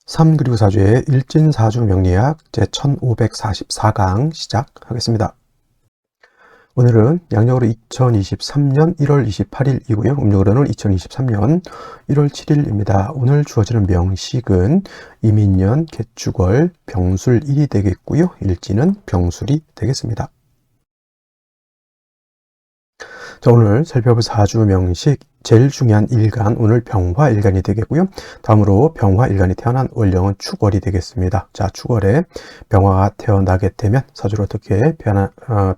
3 그리고 4주의 일진사주 명리학 제1544강 시작하겠습니다. 오늘은 양력으로 2023년 1월 28일이고요. 음력으로는 2023년 1월 7일입니다. 오늘 주어지는 명식은 이민년, 개축월, 병술일이 되겠고요. 일지는 병술이 되겠습니다. 자, 오늘 살펴볼 사주 명식 제일 중요한 일간, 오늘 병화일간이 되겠고요. 다음으로 병화일간이 태어난 월령은 축월이 되겠습니다. 자, 축월에 병화가 태어나게 되면 사주를 어떻게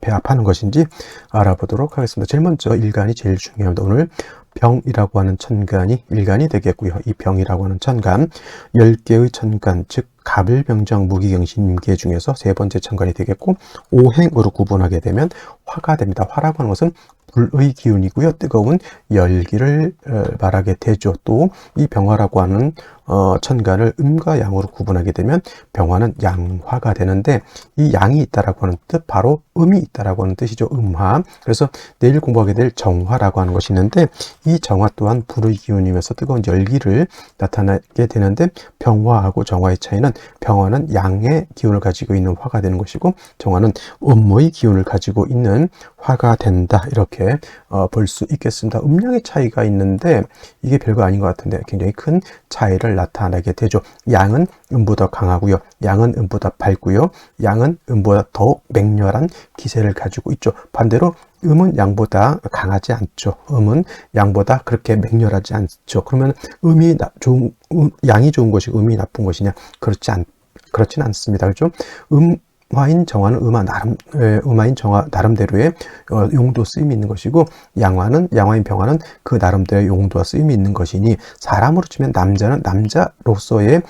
배합하는 것인지 알아보도록 하겠습니다. 제일 먼저 일간이 제일 중요합니다. 오늘 병이라고 하는 천간이 일간이 되겠고요. 이 병이라고 하는 천간, 10개의 천간, 즉 갑을병정 무기경신계 중에서 세 번째 천간이 되겠고, 오행으로 구분하게 되면 화가 됩니다. 화라고 하는 것은 불의 기운이고요. 뜨거운 열기를 말하게 되죠. 또 이 병화라고 하는 천간을 음과 양으로 구분하게 되면 병화는 양화가 되는데, 이 양이 있다라고 하는 뜻, 바로 음이 있다라고 하는 뜻이죠. 음화. 그래서 내일 공부하게 될 정화라고 하는 것이 있는데, 이 정화 또한 불의 기운이면서 뜨거운 열기를 나타나게 되는데, 병화하고 정화의 차이는 병화는 양의 기운을 가지고 있는 화가 되는 것이고, 정화는 음의 기운을 가지고 있는 화가 된다, 이렇게 볼 수 있겠습니다. 음양의 차이가 있는데 이게 별거 아닌 것 같은데 굉장히 큰 차이를 나타내게 되죠. 양은 음보다 강하고요, 양은 음보다 밝고요, 양은 음보다 더 맹렬한 기세를 가지고 있죠. 반대로 음은 양보다 강하지 않죠. 음은 양보다 그렇게 맹렬하지 않죠. 그러면 양이 좋은 것이 음이 나쁜 것이냐? 그렇진 않습니다. 그렇죠? 음화인 정화는 음화인 정화 나름대로의 용도 쓰임이 있는 것이고, 양화인 병화는 그 나름대로의 용도와 쓰임이 있는 것이니, 사람으로 치면 남자는 남자로서의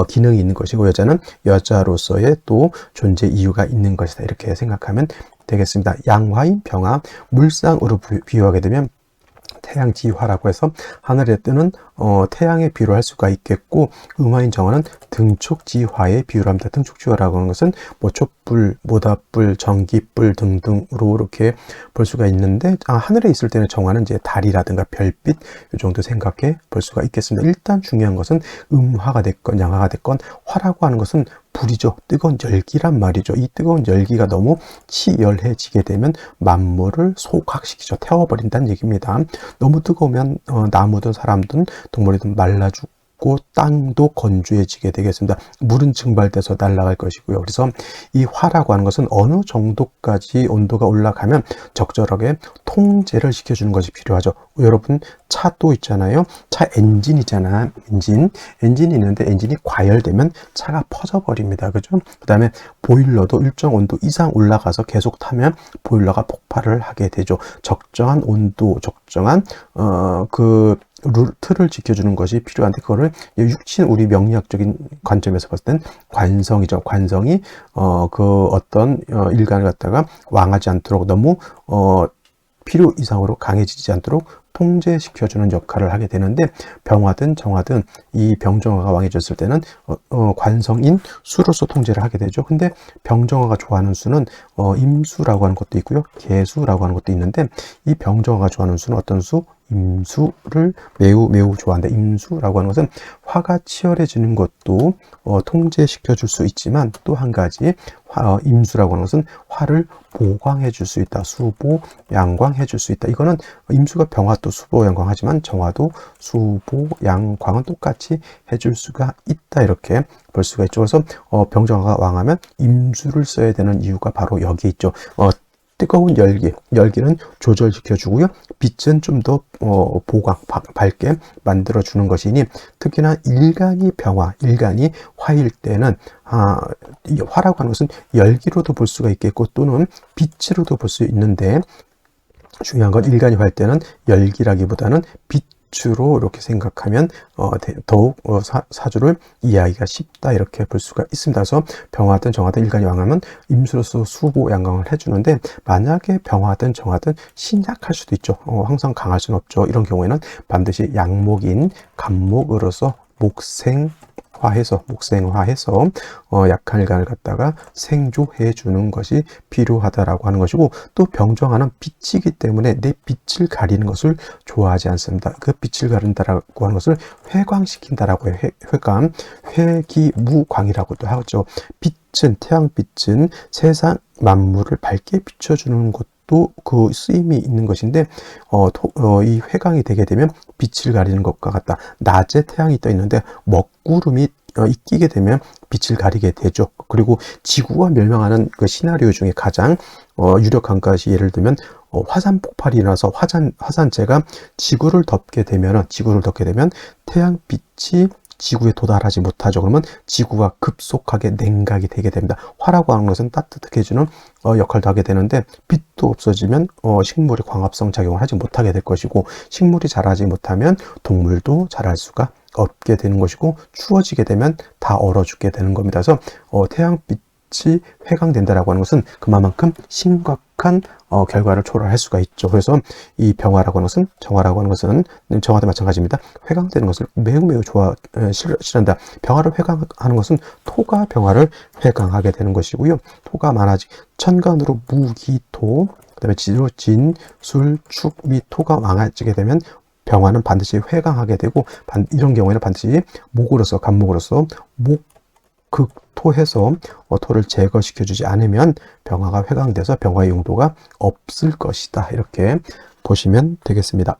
기능이 있는 것이고, 여자는 여자로서의 또 존재 이유가 있는 것이다, 이렇게 생각하면 되겠습니다. 양화인 병화, 물상으로 비유하게 되면 태양지화라고 해서 하늘에 뜨는 태양의 비유를 할 수가 있겠고, 음화인 정화는 등촉지화의 비유를 합니다. 등촉지화라고 하는 것은 뭐 촛불, 모닥불, 전기불 등등으로 이렇게 볼 수가 있는데, 하늘에 있을 때는 정화는 이제 달이라든가 별빛, 이 정도 생각해 볼 수가 있겠습니다. 일단 중요한 것은 음화가 됐건 양화가 됐건 화라고 하는 것은 불이죠. 뜨거운 열기란 말이죠. 이 뜨거운 열기가 너무 치열해지게 되면 만물을 소각시키죠. 태워버린다는 얘기입니다. 너무 뜨거우면 나무든 사람든 동물이든 말라 죽고 땅도 건조해지게 되겠습니다. 물은 증발돼서 날아갈 것이고요. 그래서 이 화라고 하는 것은 어느 정도까지 온도가 올라가면 적절하게 통제를 시켜주는 것이 필요하죠. 여러분, 차도 있잖아요. 차 엔진이잖아. 엔진이 있는데 엔진이 과열되면 차가 퍼져버립니다. 그죠? 그 다음에 보일러도 일정 온도 이상 올라가서 계속 타면 보일러가 폭발을 하게 되죠. 적정한 온도, 적정한 틀을 지켜주는 것이 필요한데, 그거를 우리 명리학적인 관점에서 봤을 땐 관성이죠. 관성이 어떤 일간을 갖다가 왕하지 않도록, 너무 필요 이상으로 강해지지 않도록 통제시켜주는 역할을 하게 되는데, 병화든 정화든 이 병정화가 왕해졌을 때는 관성인 수로서 통제를 하게 되죠. 근데 병정화가 좋아하는 수는 임수라고 하는 것도 있고요, 계수라고 하는 것도 있는데, 이 병정화가 좋아하는 수는 어떤 수? 임수를 매우 좋아한다. 임수라고 하는 것은 화가 치열해지는 것도 통제시켜 줄 수 있지만, 또 한 가지 임수라고 하는 것은 화를 보강해 줄 수 있다. 수보 양광해 줄 수 있다. 이거는 임수가 병화도 수보 양광하지만 정화도 수보 양광은 똑같이 해줄 수가 있다, 이렇게 볼 수가 있죠. 그래서 병정화가 왕하면 임수를 써야 되는 이유가 바로 여기 있죠. 뜨거운 열기는 조절시켜주고요, 빛은 좀 더 밝게 만들어주는 것이니, 특히나 일간이 화일 때는 화라고 하는 것은 열기로도 볼 수가 있겠고, 또는 빛으로도 볼 수 있는데, 중요한 건 일간이 화일 때는 열기라기보다는 빛으로 이렇게 생각하면 더욱 사주를 이해하기가 쉽다, 이렇게 볼 수가 있습니다. 그래서 병화든 정화든 일간이 왕하면 임수로서 수보 양광을 해주는데, 만약에 병화든 정화든 신약할 수도 있죠. 항상 강할 수는 없죠. 이런 경우에는 반드시 양목인 간목으로서 목생 생화해서 목생화해서 약한 일간을 갖다가 생조해 주는 것이 필요하다라고 하는 것이고, 또 병정화는 빛이기 때문에 내 빛을 가리는 것을 좋아하지 않습니다. 그 빛을 가린다라고 하는 것을 회광시킨다라고 해요. 회광, 회기무광이라고도 하죠. 빛은, 태양빛은 세상 만물을 밝게 비춰주는 것도 그 쓰임이 있는 것인데, 이 회광이 되게 되면 빛을 가리는 것과 같다. 낮에 태양이 떠 있는데 먹구름이 끼게 되면 빛을 가리게 되죠. 그리고 지구가 멸망하는 그 시나리오 중에 가장 유력한 것이, 예를 들면 화산 폭발이 일어나서 화산재가 지구를 덮게 되면 태양빛이 지구에 도달하지 못하죠. 그러면 지구가 급속하게 냉각이 되게 됩니다. 화라고 하는 것은 따뜻하게 해주는 역할도 하게 되는데, 빛도 없어지면 식물이 광합성 작용을 하지 못하게 될 것이고, 식물이 자라지 못하면 동물도 자랄 수가 없게 되는 것이고, 추워지게 되면 다 얼어 죽게 되는 겁니다. 그래서 태양빛이 회광된다라고 하는 것은 그만큼 심각한 결과를 초래할 수가 있죠. 그래서 이 병화라고 하는 것은, 정화라고 하는 것은 정화도 마찬가지입니다. 회광되는 것을 매우 싫어한다. 병화를 회광하는 것은 토가 병화를 회광하게 되는 것이고요. 토가 많아지 천간으로 무기토, 그다음에 지로 진, 술, 축, 미, 토가 많아지게 되면 병화는 반드시 회광하게 되고, 이런 경우에는 반드시 목으로서, 간목으로서 극토해서 토를 제거시켜주지 않으면 병화가 회광돼서 병화의 용도가 없을 것이다. 이렇게 보시면 되겠습니다.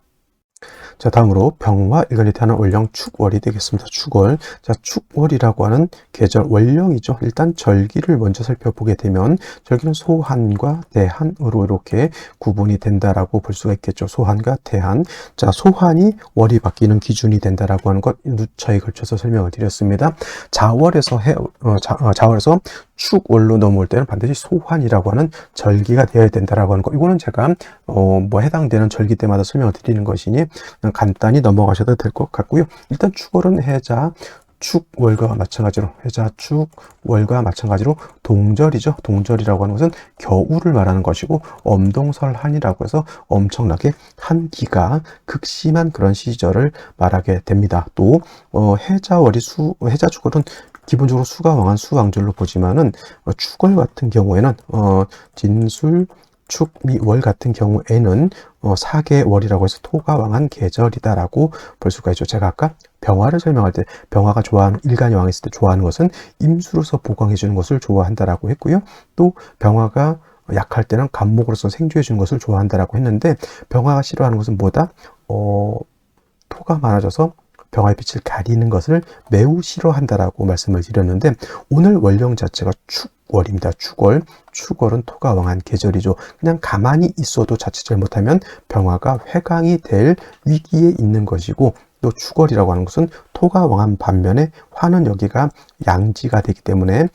자, 다음으로 병화 일간이 태어난 월령 축월이 되겠습니다. 축월. 자, 축월이라고 하는 계절 월령이죠. 일단 절기를 먼저 살펴보게 되면, 절기는 소한과 대한으로 이렇게 구분이 된다라고 볼 수가 있겠죠. 소한과 대한. 자, 소한이 월이 바뀌는 기준이 된다라고 하는 것 누차에 걸쳐서 설명을 드렸습니다. 자월에서 축월로 넘어올 때는 반드시 소환이라고 하는 절기가 되어야 된다라고 하는 거. 이거는 제가 해당되는 절기 때마다 설명을 드리는 것이니 간단히 넘어가셔도 될 것 같고요. 일단 축월은 해자 축월과 마찬가지로 동절이죠. 동절이라고 하는 것은 겨울을 말하는 것이고, 엄동설한이라고 해서 엄청나게 한기가 극심한 그런 시절을 말하게 됩니다. 또 해자 축월은 기본적으로 수가 왕한 수왕절로 보지만은, 축월 같은 경우에는 진술, 축, 미, 월 같은 경우에는 사계월이라고 해서 토가 왕한 계절이다라고 볼 수가 있죠. 제가 아까 병화를 설명할 때, 병화가 좋아하는, 일간이 왕했을 때 좋아하는 것은 임수로서 보강해 주는 것을 좋아한다라고 했고요. 또 병화가 약할 때는 간목으로서 생주해 주는 것을 좋아한다라고 했는데, 병화가 싫어하는 것은 뭐다? 토가 많아져서 병화의 빛을 가리는 것을 매우 싫어한다라고 말씀을 드렸는데, 오늘 월령 자체가 축월입니다. 축월은 토가 왕한 계절이죠. 그냥 가만히 있어도 자칫 잘못하면 병화가 회광이 될 위기에 있는 것이고, 또 축월이라고 하는 것은 토가 왕한 반면에 화는 여기가 양지가 되기 때문에,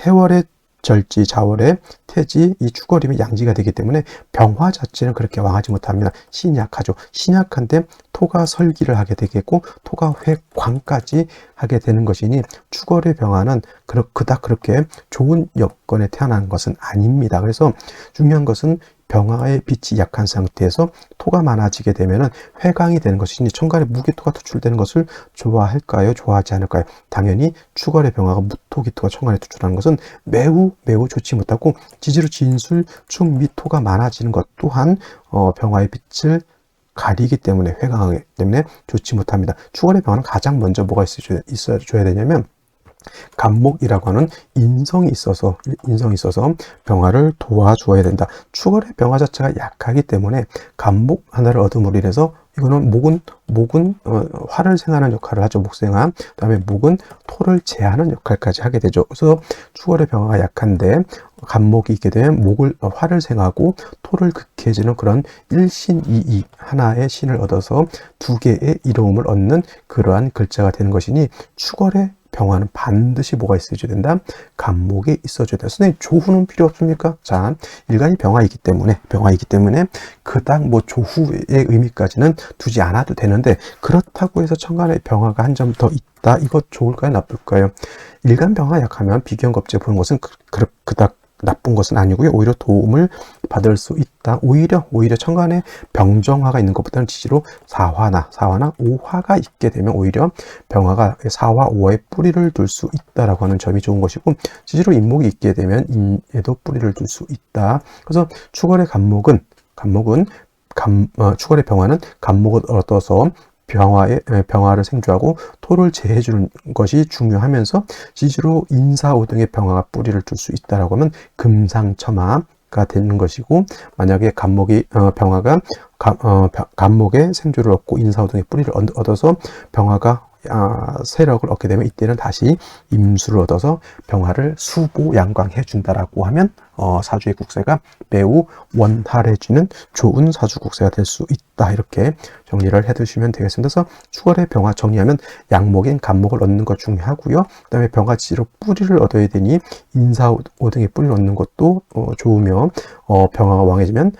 해월의 절지, 자월의 태지, 이 축월이면 양지가 되기 때문에 병화 자체는 그렇게 왕하지 못합니다. 신약하죠. 신약한데 토가 설기를 하게 되겠고, 토가 회광까지 하게 되는 것이니, 축월의 병화는 그닥 그렇게 좋은 여건에 태어난 것은 아닙니다. 그래서 중요한 것은 병화의 빛이 약한 상태에서 토가 많아지게 되면은 회광이 되는 것이니, 천간에 무기토가 투출되는 것을 좋아할까요? 좋아하지 않을까요? 당연히 축월의 병화가 무토기토가 천간에 투출하는 것은 매우 좋지 못하고, 지지로 진술, 축, 미토가 많아지는 것 또한 병화의 빛을 가리기 때문에, 회광하기 때문에 좋지 못합니다. 축월의 병화는 가장 먼저 뭐가 있어줘야 되냐면, 간목이라고 하는 인성이 있어서 병화를 도와주어야 된다. 축월의 병화 자체가 약하기 때문에 간목 하나를 얻음으로 인해서, 이거는 목은 화를 생하는 역할을 하죠. 목생화. 그다음에 목은 토를 제하는 역할까지 하게 되죠. 그래서 축월의 병화가 약한데 간목이 있게 되면 화를 생하고 토를 극해지는 그런 일신이이, 하나의 신을 얻어서 두 개의 이로움을 얻는 그러한 글자가 되는 것이니, 축월의 병화는 반드시 뭐가 있어줘야 된다? 간목이 있어줘야 된다. 선생님, 조후는 필요 없습니까? 자, 일간이 병화이기 때문에 그닥 조후의 의미까지는 두지 않아도 되는데, 그렇다고 해서 천간에 병화가 한 점 더 있다, 이거 좋을까요? 나쁠까요? 일간 병화 약하면 비견겁제 보는 것은 그닥 나쁜 것은 아니고요. 오히려 도움을 받을 수 있다. 오히려 천간에 병정화가 있는 것보다는 지지로 사화나 오화가 있게 되면 오히려 병화가 사화, 오화에 뿌리를 둘 수 있다라고 하는 점이 좋은 것이고, 지지로 인목이 있게 되면 인에도 뿌리를 둘 수 있다. 그래서 축월의 축월의 병화는 간목을 얻어서 병화를 생주하고 토를 제해주는 것이 중요하면서 지지로 인사오등의 병화가 뿌리를 둘 수 있다라고 하면 금상첨화가 되는 것이고, 만약에 병화가 간목의 생주를 얻고 인사오등의 뿌리를 얻어서 병화가 세력을 얻게 되면 이때는 다시 임수를 얻어서 병화를 수보양광해 준다라고 하면 사주의 국세가 매우 원활해지는 좋은 사주 국세가 될 수 있다. 이렇게 정리를 해두시면 되겠습니다. 그래서 축월의 병화 정리하면 양목인 간목을 얻는 것 중요하고요. 그 다음에 병화지로 뿌리를 얻어야 되니 인사오등의 뿌리를 얻는 것도 좋으며, 병화가 왕해지면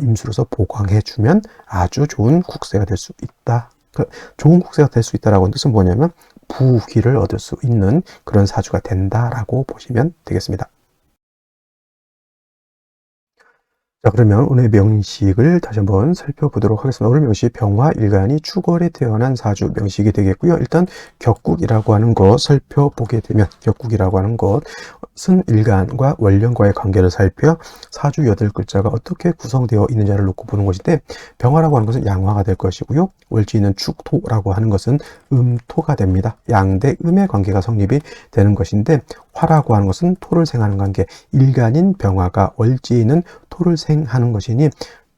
임수로서 보강해 주면 아주 좋은 국세가 될 수 있다. 좋은 국세가 될 수 있다라고 하는 뜻은 뭐냐면 부귀를 얻을 수 있는 그런 사주가 된다라고 보시면 되겠습니다. 자, 그러면 오늘 명식을 다시 한번 살펴보도록 하겠습니다. 오늘 명식 병화일간이 축월에 태어난 사주 명식이 되겠고요. 일단 격국이라고 하는 것 살펴보게 되면, 격국이라고 하는 것은 일간과 월령과의 관계를 살펴 사주 8글자가 어떻게 구성되어 있느냐를 놓고 보는 것인데, 병화라고 하는 것은 양화가 될 것이고요. 월지는 축토라고 하는 것은 음토가 됩니다. 양대 음의 관계가 성립이 되는 것인데, 화라고 하는 것은 토를 생하는 관계, 일간인 병화가 월지는 토를 생하는 것이니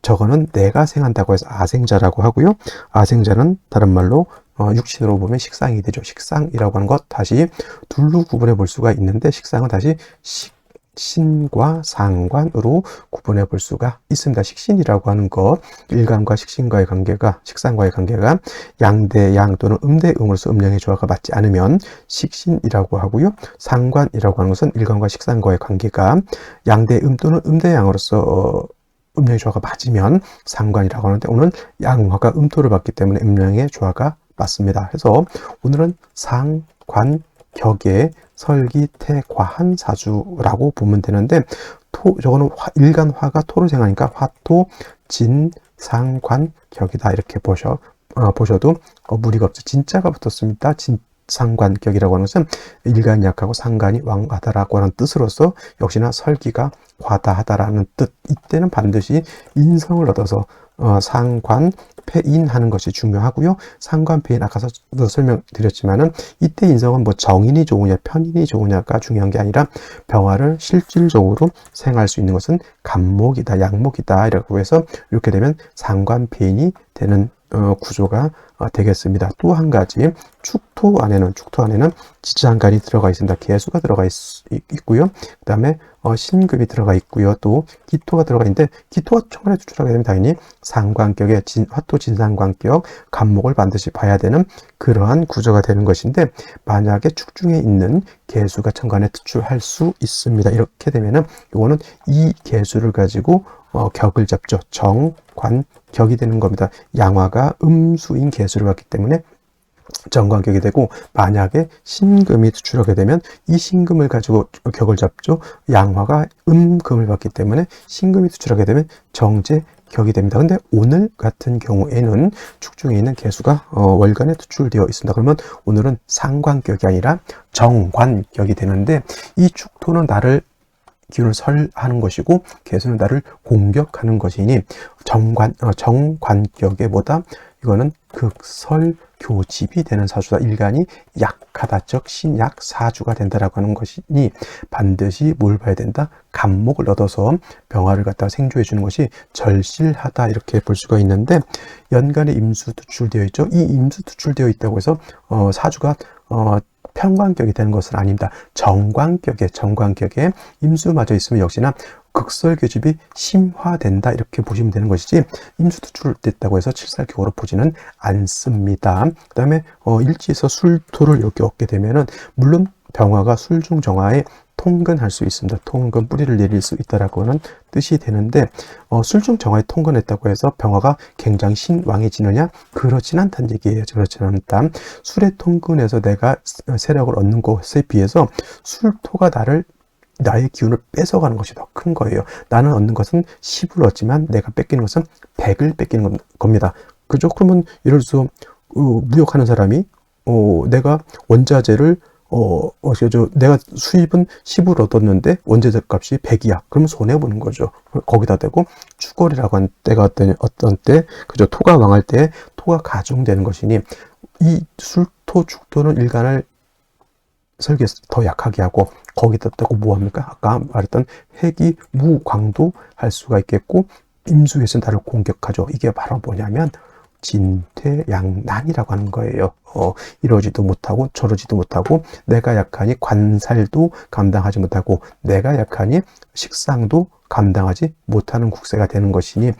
저거는 내가 생한다고 해서 아생자라고 하고요. 아생자는 다른 말로 육신으로 보면 식상이 되죠. 식상이라고 하는 것 다시 둘로 구분해 볼 수가 있는데, 식상은 다시 식신과 상관으로 구분해 볼 수가 있습니다. 식신이라고 하는 것, 일간과 식신과의 관계가, 식상과의 관계가 양대 양 또는 음대 음으로서 음양의 조화가 맞지 않으면 식신이라고 하고요. 상관이라고 하는 것은 일간과 식상과의 관계가 양대 음 또는 음대 양으로서 음양의 조화가 맞으면 상관이라고 하는데, 오늘 양화가 음토를 받기 때문에 음양의 조화가 맞습니다. 그래서 오늘은 상관 격의 설기태과한 사주라고 보면 되는데, 저거는 일간화가 토를 생하니까 화토 진상관 격이다 이렇게 보셔도 무리가 없죠. 진짜가 붙었습니다. 상관격이라고 하는 것은 일간이 약하고 상관이 왕하다라고 하는 뜻으로서 역시나 설기가 과다하다라는 뜻. 이때는 반드시 인성을 얻어서 상관 폐인하는 것이 중요하고요. 상관폐인 아까 설명드렸지만은 이때 인성은 뭐 정인이 좋으냐 편인이 좋으냐가 중요한 게 아니라 병화를 실질적으로 생할 수 있는 것은 간목이다 양목이다 이라고 해서 이렇게 되면 상관폐인이 되는 구조가 되겠습니다. 또 한 가지 축토 안에는 지지한간이 들어가 있습니다. 개수가 들어가 있고요. 그 다음에 신금이 들어가 있고요. 또 기토가 들어가 있는데, 기토가 초반에 투출하게 되면 당연히 상관격의 화토 진상관격 간목을 반드시 봐야 되는 그러한 구조가 되는 것인데, 만약에 축중에 있는 개수가 천간에 투출할 수 있습니다. 이렇게 되면은 이거는 이 개수를 가지고 격을 잡죠. 정관격이 되는 겁니다. 양화가 음수인 개수를 받기 때문에 정관격이 되고, 만약에 신금이 투출하게 되면 이 신금을 가지고 격을 잡죠. 양화가 음금을 받기 때문에 신금이 투출하게 되면 정제격이 됩니다. 근데 오늘 같은 경우에는 축중에 있는 개수가 월간에 투출되어 있습니다. 그러면 오늘은 상관격이 아니라 정관격이 되는데, 이 축토는 나를 기운을 설하는 것이고 개수는 나를 공격하는 것이니 정관격에 보다 이거는 극설교집이 되는 사주다. 일간이 약하다. 즉 신약사주가 된다라고 하는 것이니 반드시 뭘 봐야 된다? 간목을 얻어서 병화를 갖다가 생조해 주는 것이 절실하다. 이렇게 볼 수가 있는데, 연간에 임수 투출되어 있죠. 이 임수 투출되어 있다고 해서 사주가 편관격이 되는 것은 아닙니다. 정관격에 임수마저 있으면 역시나 극설교집이 심화된다 이렇게 보시면 되는 것이지, 임수 투출됐다고 해서 칠살격으로 보지는 않습니다. 그 다음에 일지에서 술토를 이렇게 얻게 되면은 물론 병화가 술중정화에 통근할 수 있습니다. 통근 뿌리를 내릴 수 있다라고 하는 뜻이 되는데, 술중정화에 통근했다고 해서 병화가 굉장히 신왕해지느냐? 그렇진 않다는 얘기예요. 그렇진 않다. 술에 통근해서 내가 세력을 얻는 것에 비해서 술토가 나를 나의 기운을 뺏어가는 것이 더 큰 거예요. 나는 얻는 것은 10을 얻지만 내가 뺏기는 것은 100을 뺏기는 겁니다. 그죠? 그러면 예를 들어서 무역하는 사람이 내가 원자재를 내가 수입은 10을 얻었는데 원자재 값이 100이야. 그러면 손해보는 거죠. 거기다 대고 추월이라고 한 때가 어떤 때, 그죠? 토가 망할 때 토가 가중되는 것이니 이 술토, 축토는 일간을 설계해서 더 약하게 하고 거기다 대고 뭐합니까? 아까 말했던 핵이 무광도 할 수가 있겠고 임수에서 나를 공격하죠. 이게 바로 뭐냐면 진퇴양난이라고 하는 거예요. 이러지도 못하고 저러지도 못하고 내가 약하니 관살도 감당하지 못하고 내가 약하니 식상도 감당하지 못하는 국세가 되는 것이니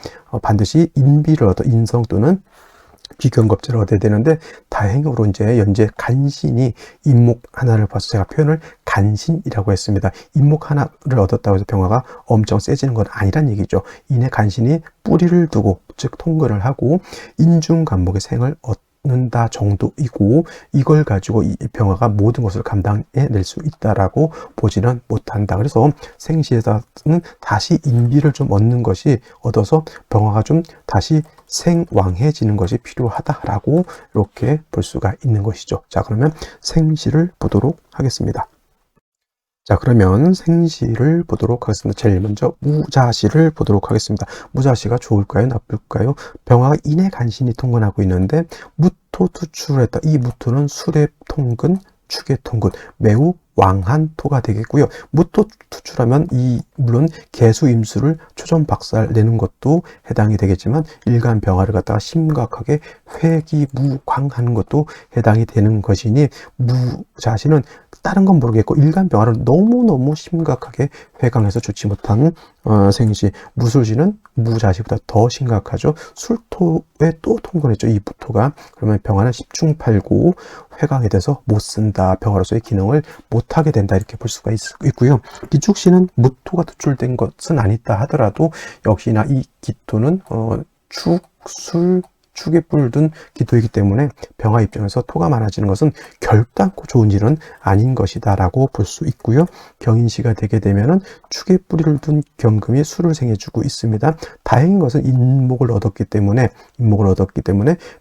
반드시 인비를 얻어 인성 또는 비견겁제를 얻어야 되는데 다행으로 이제 연재 간신이 인목 하나를 봐서 제가 표현을 간신이라고 했습니다. 인목 하나를 얻었다고 해서 병화가 엄청 세지는 건 아니란 얘기죠. 이내 간신이 뿌리를 두고 즉 통근을 하고 인중간목의 생을 얻는다 정도이고 이걸 가지고 이 병화가 모든 것을 감당해낼 수 있다라고 보지는 못한다. 그래서 생시에서는 다시 인비를 좀 얻어서 병화가 좀 다시 생왕해지는 것이 필요하다라고 이렇게 볼 수가 있는 것이죠. 자, 그러면 생시를 보도록 하겠습니다. 자, 그러면 생시를 보도록 하겠습니다. 제일 먼저 무자시를 보도록 하겠습니다. 무자시가 좋을까요? 나쁠까요? 병화가 인의 간신이 통근하고 있는데 무토 투출했다. 이 무토는 술의 통근, 축의 통근, 매우 왕한 토가 되겠고요. 무토 투출하면 물론 개수 임수를 초전박살 내는 것도 해당이 되겠지만 일간 병화를 갖다가 심각하게 회기무광하는 것도 해당이 되는 것이니 무자시는 다른 건 모르겠고 일간 병화를 너무너무 심각하게 회강해서 좋지 못한 생시, 무술시는 무자시보다 더 심각하죠. 술토에 또 통근했죠. 이 무토가. 그러면 병화는 10충8구 회강이 돼서 못 쓴다. 병화로서의 기능을 못하게 된다. 이렇게 볼 수가 있고요. 기축시는 무토가 투출된 것은 아니다 하더라도 역시나 이 기토는 축에 뿔 든 기토이기 때문에 병화 입장에서 토가 많아지는 것은 결단코 좋은 일은 아닌 것이다 라고 볼 수 있고요. 경인시가 되게 되면은 축에 뿌리를 둔 경금이 술을 생해주고 있습니다. 다행인 것은 인목을 얻었기 때문에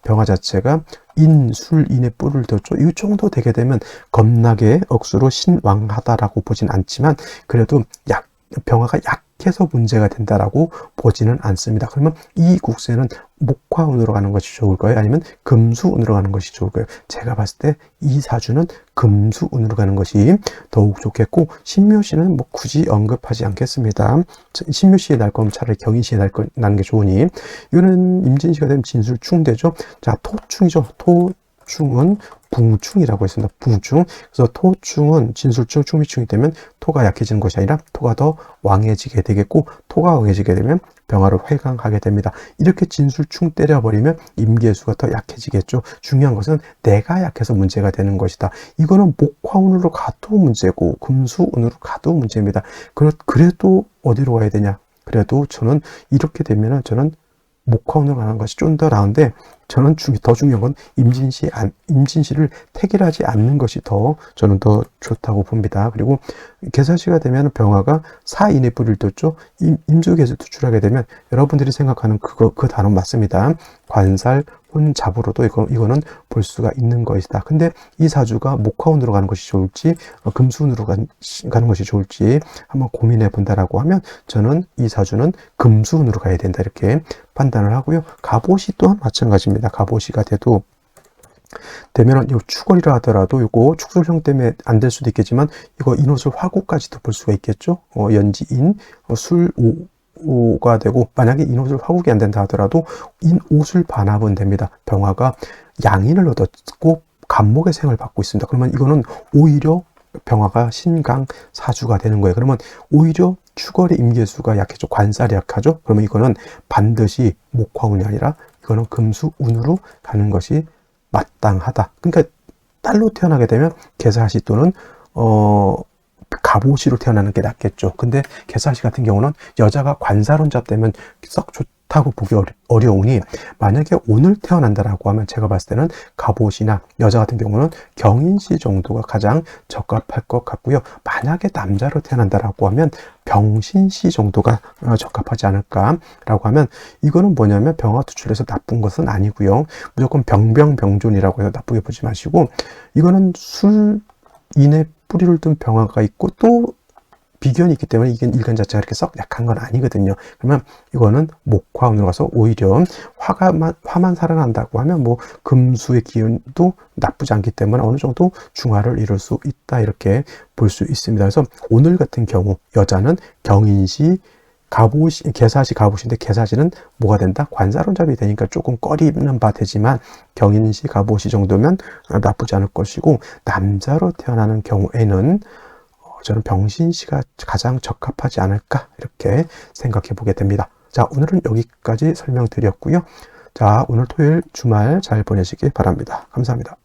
병화 자체가 인술인의 뿔을 뒀죠. 이 정도 되게 되면 겁나게 억수로 신왕하다라고 보진 않지만 그래도 병화가 약해서 문제가 된다라고 보지는 않습니다. 그러면 이 국세는 목화운으로 가는 것이 좋을까요? 아니면 금수운으로 가는 것이 좋을까요? 제가 봤을 때 이 사주는 금수운으로 가는 것이 더욱 좋겠고 신묘시는 뭐 굳이 언급하지 않겠습니다. 신묘시에 날 거면 차라리 경인시에 나는 게 좋으니 이거는 임진시가 되면 진술충되죠. 자, 토충이죠. 토충은 붕충이라고 했습니다. 붕충. 그래서 토충은 진술충, 충미충이 되면 토가 약해지는 것이 아니라 토가 더 왕해지게 되겠고 토가 왕해지게 되면 병화를 회강하게 됩니다. 이렇게 진술충 때려버리면 임계수가 더 약해지겠죠. 중요한 것은 내가 약해서 문제가 되는 것이다. 이거는 목화운으로 가도 문제고 금수운으로 가도 문제입니다. 그래도 어디로 가야 되냐? 그래도 저는 이렇게 되면은 저는 목화운으로 가는 것이 좀 더 나은데 저는 더 중요한 건 임진시를 택일하지 않는 것이 저는 더 좋다고 봅니다. 그리고 개사시가 되면 병화가 사인의 뿌리를 뒀죠. 임수계에서 투출하게 되면 여러분들이 생각하는 그 단어 맞습니다. 관살, 혼잡으로도 이거는 볼 수가 있는 것이다. 근데 이 사주가 목화운으로 가는 것이 좋을지 금수운으로 가는 것이 좋을지 한번 고민해 본다라고 하면 저는 이 사주는 금수운으로 가야 된다 이렇게 판단을 하고요. 갑오시 또한 마찬가지입니다. 갑오시가 되면은 이 축월이라 하더라도 이거 축술형 때문에 안 될 수도 있겠지만 이거 인옷을 화구까지도 볼 수가 있겠죠. 연지인 술오가 되고 만약에 인옷을 화국이 안 된다 하더라도 인옷을 반합은 됩니다. 병화가 양인을 얻었고 간목의 생을 받고 있습니다. 그러면 이거는 오히려 병화가 신강 사주가 되는 거예요. 그러면 오히려 축월의 임계수가 약해져 관살이 약하죠. 그러면 이거는 반드시 목화운이 아니라 이거는 금수운으로 가는 것이 마땅하다. 그러니까 딸로 태어나게 되면 개사시 또는 갑오시로 태어나는 게 낫겠죠. 근데 개사시 같은 경우는 여자가 관살혼자 되면 썩 좋다고 보기 어려우니 만약에 오늘 태어난다라고 하면 제가 봤을 때는 갑옷이나 여자 같은 경우는 경인시 정도가 가장 적합할 것 같고요. 만약에 남자로 태어난다라고 하면 병신시 정도가 적합하지 않을까라고 하면 이거는 뭐냐면 병화 투출해서 나쁜 것은 아니고요. 무조건 병병병존이라고 해서 나쁘게 보지 마시고 이거는 술인의 뿌리를 둔 병화가 있고 또 비견이 있기 때문에 이게 일간 자체가 이렇게 썩 약한 건 아니거든요. 그러면 이거는 목화운으로 가서 오히려 화만 살아난다고 하면 뭐 금수의 기운도 나쁘지 않기 때문에 어느 정도 중화를 이룰 수 있다 이렇게 볼 수 있습니다. 그래서 오늘 같은 경우 여자는 경인시 갑옷이 계사시 갑옷인데 계사시는 뭐가 된다? 관사론잡이 되니까 조금 꺼리는 바 되지만 경인시 갑옷이 정도면 나쁘지 않을 것이고 남자로 태어나는 경우에는 저는 병신시가 가장 적합하지 않을까 이렇게 생각해 보게 됩니다. 자, 오늘은 여기까지 설명드렸고요. 자, 오늘 토요일 주말 잘 보내시길 바랍니다. 감사합니다.